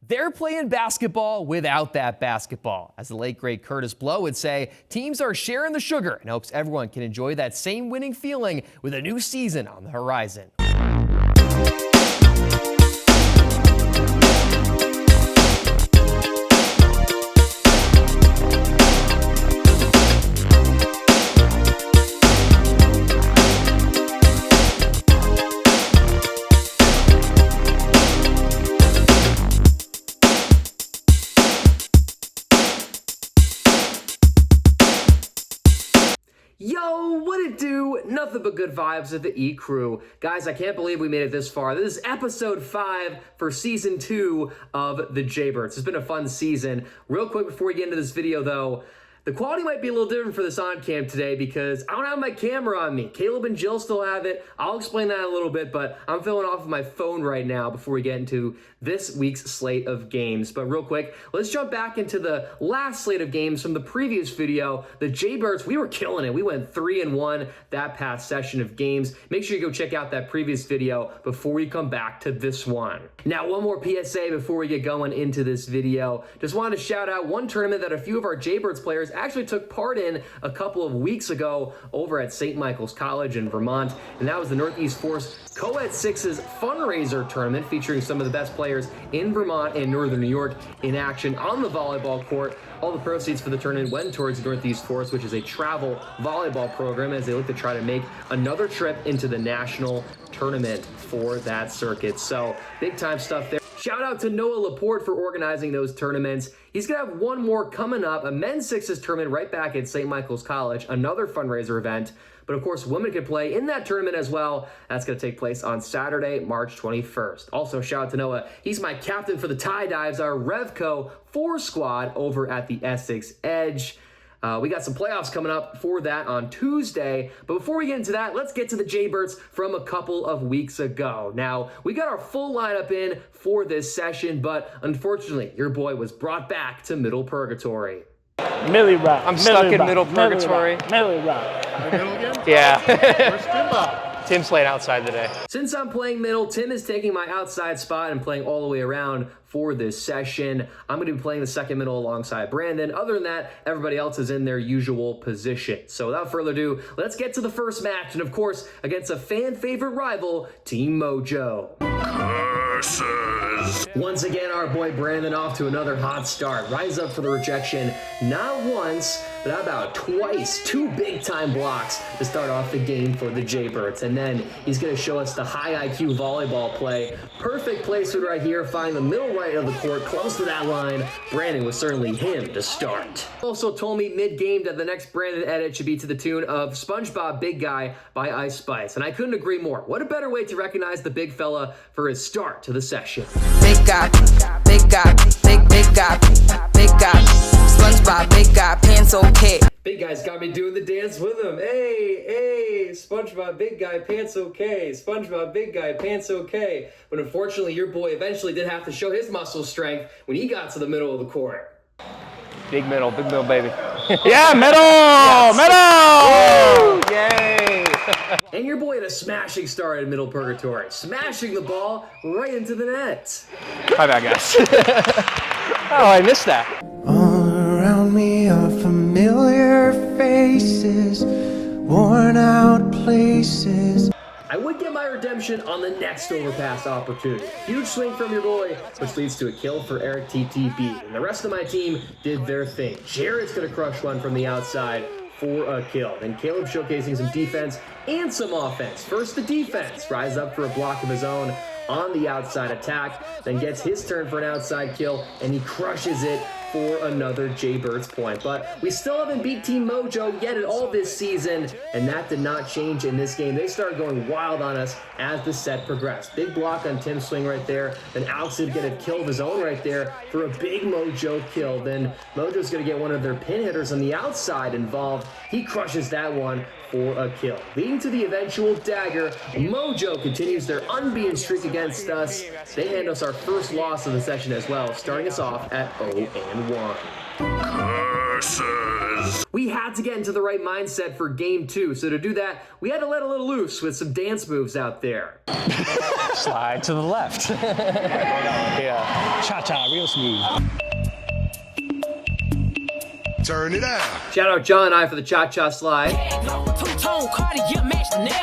They're playing basketball without that basketball. As the late great Curtis Blow would say, teams are sharing the sugar and hopes everyone can enjoy that same winning feeling with a new season on the horizon. Yo, what it do? Nothing but good vibes with the E crew. Guys, I can't believe we made it this far. This is episode 5 for season 2 of the Jberts. It's been a fun season. Real quick before we get into this video though, the quality might be a little different for this on cam today because I don't have my camera on me. Caleb and Jill still have it. I'll explain that in a little bit, but I'm filming off of my phone right now before we get into this week's slate of games. But real quick, let's jump back into the last slate of games from the previous video. The Jberts, we were killing it. We went 3-1 that past session of games. Make sure you go check out that previous video before we come back to this one. Now, one more PSA before we get going into this video. Just wanted to shout out one tournament that a few of our Jberts players actually took part in a couple of weeks ago over at St. Michael's College in Vermont, and that was the Northeast Force Co-Ed 6's fundraiser tournament featuring some of the best players in Vermont and Northern New York in action on the volleyball court. All the proceeds for the tournament went towards Northeast Force, which is a travel volleyball program, as they look to try to make another trip into the national tournament for that circuit. So big time stuff there. Shout out to Noah Laporte for organizing those tournaments. He's going to have one more coming up, a men's sixes tournament right back at St. Michael's College, another fundraiser event. But of course, women can play in that tournament as well. That's going to take place on Saturday, March 21st. Also, shout out to Noah. He's my captain for the Tie Dives, our Revco 4 squad over at the Essex Edge. We got some playoffs coming up for that on Tuesday. But before we get into that, let's get to the Jberts from a couple of weeks ago. Now, we got our full lineup in for this session, but unfortunately, your boy was brought back to Middle Purgatory. Millie Rock. I'm stuck in Middle Purgatory. Millie Rock. Middle again? Yeah. Where's Tim? Tim's playing outside today. Since I'm playing middle, Tim is taking my outside spot and playing all the way around for this session. I'm going to be playing the second middle alongside Brandon. Other than that, everybody else is in their usual position. So without further ado, let's get to the first match. And of course, against a fan favorite rival, Team Mojo. Curses. Once again, our boy Brandon off to another hot start. Rise up for the rejection, not once, but about twice. 2 big-time blocks to start off the game for the Jberts. And then he's going to show us the high IQ volleyball play. Perfect placement right here, find the middle right of the court, close to that line. Brandon was certainly him to start. Also told me mid-game that the next Brandon edit should be to the tune of SpongeBob Big Guy by Ice Spice. And I couldn't agree more. What a better way to recognize the big fella for his start to the session. Big guy, big guy, big guy, big guy. SpongeBob, big guy, pants okay. Big Guy's got me doing the dance with him. Hey, SpongeBob Big Guy, pants okay. SpongeBob Big Guy, pants okay. But unfortunately, your boy eventually did have to show his muscle strength when he got to the middle of the court. Big middle, baby. Yeah, middle! Yes. Middle! Yay! And your boy had a smashing start at Middle Purgatory, smashing the ball right into the net. My bad, guys. Oh, I missed that. All around me are familiar faces, worn out places. I would get my redemption on the next overpass opportunity. Huge swing from your boy, which leads to a kill for EricTTB. And the rest of my team did their thing. Jared's gonna crush one from the outside for a kill. Then Caleb showcasing some defense and some offense. First the defense, rise up for a block of his own on the outside attack, then gets his turn for an outside kill, and he crushes it for another Jberts point. But we still haven't beat Team Mojo yet at all this season, and that did not change in this game. They started going wild on us as the set progressed. Big block on Tim's swing right there, then Alex did get a kill of his own right there for a big Mojo kill. Then Mojo's gonna get one of their pin hitters on the outside involved. He crushes that one for a kill. Leading to the eventual dagger, Mojo continues their unbeaten streak against us. They hand us our first loss of the session as well, starting us off at 0-1. versus. We had to get into the right mindset for game 2, so to do that, we had to let a little loose with some dance moves out there. Slide to the left. Yeah. Cha-cha, real smooth. Turn it out. Shout out John and I for the cha-cha slide.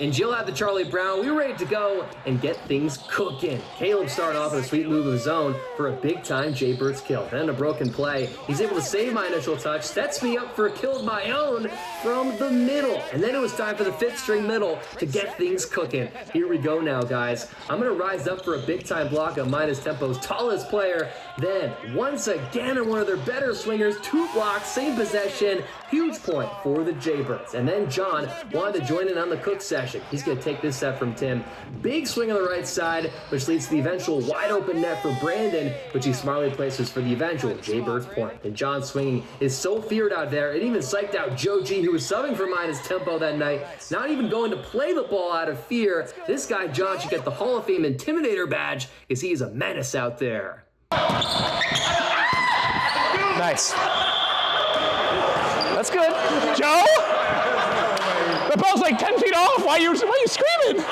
And Jill had the Charlie Brown. We were ready to go and get things cooking. Caleb started off with a sweet move of his own for a big-time Jberts kill. Then a broken play. He's able to save my initial touch, sets me up for a kill of my own from the middle. And then it was time for the 5th string middle to get things cooking. Here we go now, guys. I'm going to rise up for a big-time block of Minus Tempo's tallest player. Then, once again, on one of their better swingers, 2 blocks, same possession, huge point for the Jberts. And then John wanted to join in on the cook session. He's going to take this set from Tim. Big swing on the right side, which leads to the eventual wide open net for Brandon, which he smartly places for the eventual Jberts point. And John swinging is so feared out there, it even psyched out Joe G, who was subbing for Minus Tempo that night, not even going to play the ball out of fear. This guy, John, should get the Hall of Fame Intimidator badge, because he is a menace out there. Nice. That's good. Joe? The ball's like 10 feet off. Why are you screaming?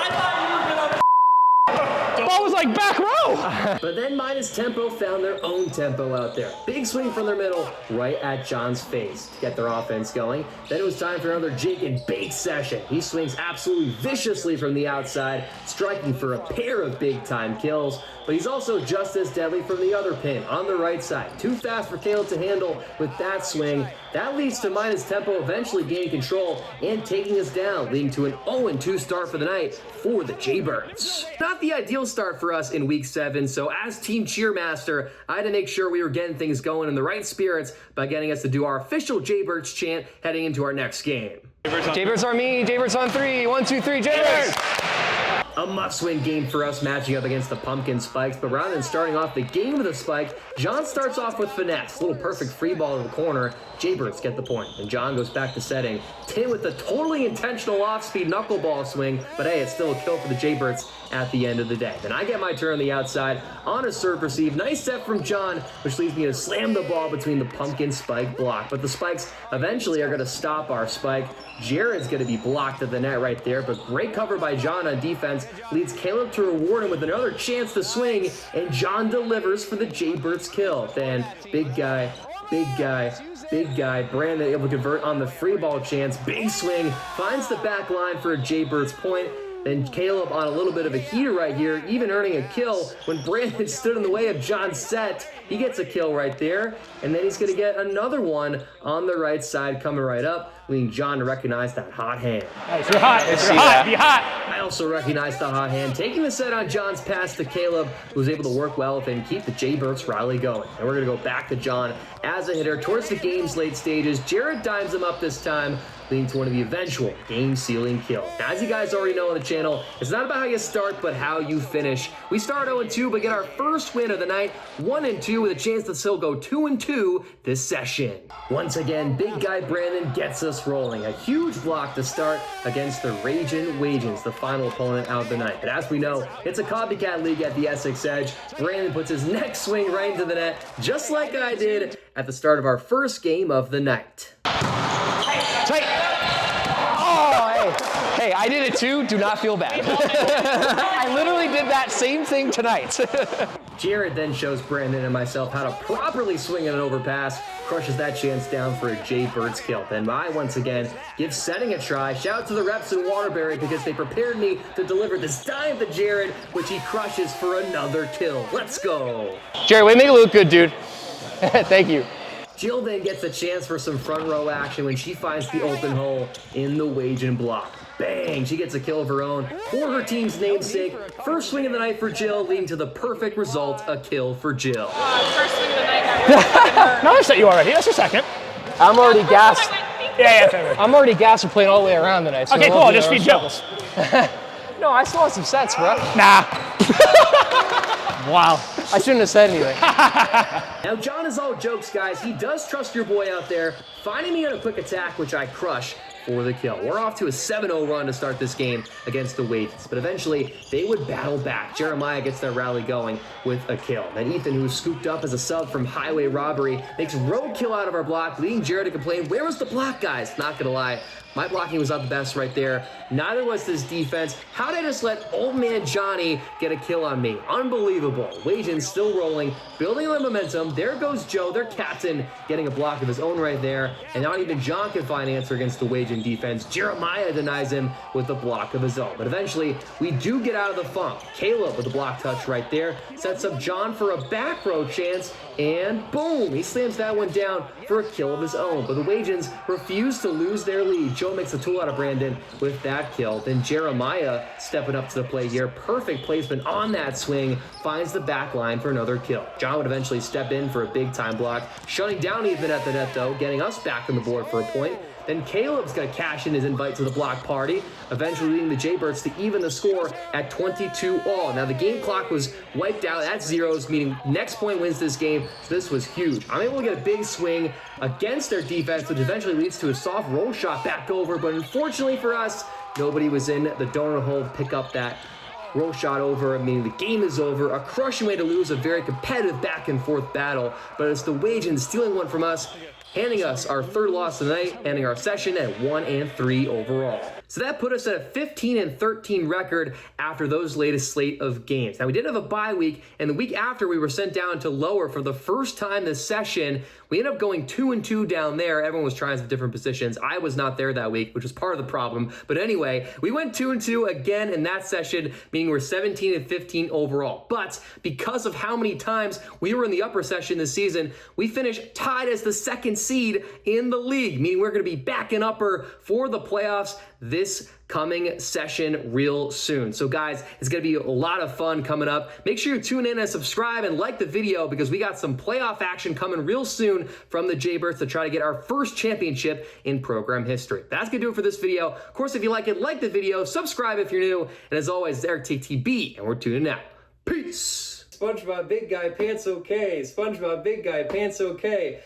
The ball was like back row. But then Minus Tempo found their own tempo out there. Big swing from their middle, right at John's face to get their offense going. Then it was time for another Jake and bait session. He swings absolutely viciously from the outside, striking for a pair of big-time kills. But he's also just as deadly from the other pin on the right side. Too fast for Caleb to handle with that swing. That leads to Minus Tempo eventually gaining control and taking us down, leading to an 0-2 start for the night for the Jberts. Not the ideal start for us in week 7, so as team cheermaster, I had to make sure we were getting things going in the right spirits by getting us to do our official Jberts chant heading into our next game. Jberts on me. Jberts on 3. 1, 2, 3. Jberts. A must-win game for us matching up against the Pumpkin Spikes, but rather than starting off the game with a spike, John starts off with finesse. Little perfect free ball in the corner. Jberts get the point, and John goes back to setting. Tim with the totally intentional off-speed knuckleball swing, but hey, it's still a kill for the Jberts at the end of the day. Then I get my turn on the outside on a serve receive. Nice set from John, which leads me to slam the ball between the Pumpkin Spike block. But the Spikes eventually are going to stop our spike. Jared's going to be blocked at the net right there, but great cover by John on defense leads Caleb to reward him with another chance to swing, and John delivers for the Jberts kill. Then big guy, Brandon able to convert on the free ball chance. Big swing, finds the back line for a Jberts point. Then Caleb on a little bit of a heater right here, even earning a kill when Brandon stood in the way of John's set. He gets a kill right there, and then he's going to get another one on the right side coming right up, leading John to recognize that hot hand. Nice, you're hot. You're hot. Be hot. I also recognize the hot hand, taking the set on John's pass to Caleb, who was able to work well with it and keep the Jberts rally going. And we're going to go back to John as a hitter towards the game's late stages. Jared dimes him up this time, leading to one of the eventual game-sealing kills. Now, as you guys already know on the channel, it's not about how you start, but how you finish. We start 0-2, but get our first win of the night, 1-2, with a chance to still go 2-2 this session. Once again, big guy Brandon gets us rolling. A huge block to start against the Ragin' Wagens, the final opponent out of the night. But as we know, it's a copycat league at the Essex Edge. Brandon puts his next swing right into the net, just like I did at the start of our first game of the night. Tight. Oh, hey, I did it too. Do not feel bad. I literally did that same thing tonight. Jared then shows Brandon and myself how to properly swing an overpass, crushes that chance down for a Jberts kill. Then I once again give setting a try. Shout out to the reps in Waterbury because they prepared me to deliver this dive to Jared, which he crushes for another kill. Let's go. Jerry, way to make it look good, dude. Thank you. Jill then gets a chance for some front row action when she finds the open hole in the Wagen block. Bang! She gets a kill of her own for her team's namesake. First swing of the night for Jill, leading to the perfect result, a kill for Jill. First swing of the night. No, I set you already. That's your second. I'm already gassed. Yeah, fair. I'm already gassed for playing all the way around tonight. So Okay, cool. I'll just feed Jill. No, I still want some sets, bro. Nah. Wow. I shouldn't have said anything. Now, John is all jokes, guys. He does trust your boy out there, finding me on a quick attack, which I crush. for the kill. We're off to a 7-0 run to start this game against the Wagens, but eventually they would battle back. Jeremiah gets their rally going with a kill. Then Ethan, who was scooped up as a sub from Highway Robbery, makes roadkill out of our block, leading Jared to complain, where was the block, guys? Not gonna lie, my blocking was not the best right there. Neither was this defense. How did I just let old man Johnny get a kill on me? Unbelievable. Wagins still rolling, building on momentum. There goes Joe, their captain, getting a block of his own right there. And not even John can find an answer against the Wagin defense. Jeremiah denies him with a block of his own. But eventually, we do get out of the funk. Caleb with a block touch right there sets up John for a back row chance. And boom, he slams that one down for a kill of his own. But the Wagins refuse to lose their lead. Joe makes a tool out of Brandon with that kill. Then Jeremiah stepping up to the plate here. Perfect placement on that swing. Finds the back line for another kill. John would eventually step in for a big time block. Shutting down Ethan at the net though, getting us back on the board for a point. Then Caleb's going to cash in his invite to the block party, eventually leading the Jberts to even the score at 22-all. Now the game clock was wiped out at zeros, meaning next point wins this game, so this was huge. I'm able to get a big swing against their defense, which eventually leads to a soft roll shot back over, but unfortunately for us, nobody was in the donut hole to pick up that roll shot over, meaning the game is over. A crushing way to lose a very competitive back and forth battle, but it's the Wagins stealing one from us, handing us our third loss of the night, ending our session at 1-3 overall. So that put us at a 15-13 record after those latest slate of games. Now we did have a bye week, and the week after we were sent down to lower for the first time this session. We ended up going 2-2 down there. Everyone was trying some different positions. I was not there that week, which was part of the problem. But anyway, we went 2-2 again in that session, meaning we're 17-15 overall. But because of how many times we were in the upper session this season, we finished tied as the second seed in the league, meaning we're going to be back in upper for the playoffs this coming session real soon. So guys, it's going to be a lot of fun coming up. Make sure you tune in and subscribe and like the video because we got some playoff action coming real soon from the Jberts to try to get our first championship in program history. That's going to do it for this video. Of course, if you like it, like the video, subscribe if you're new. And as always, it's EricTTB, and we're tuning out. Peace! SpongeBob Big Guy Pants Okay. SpongeBob Big Guy Pants Okay.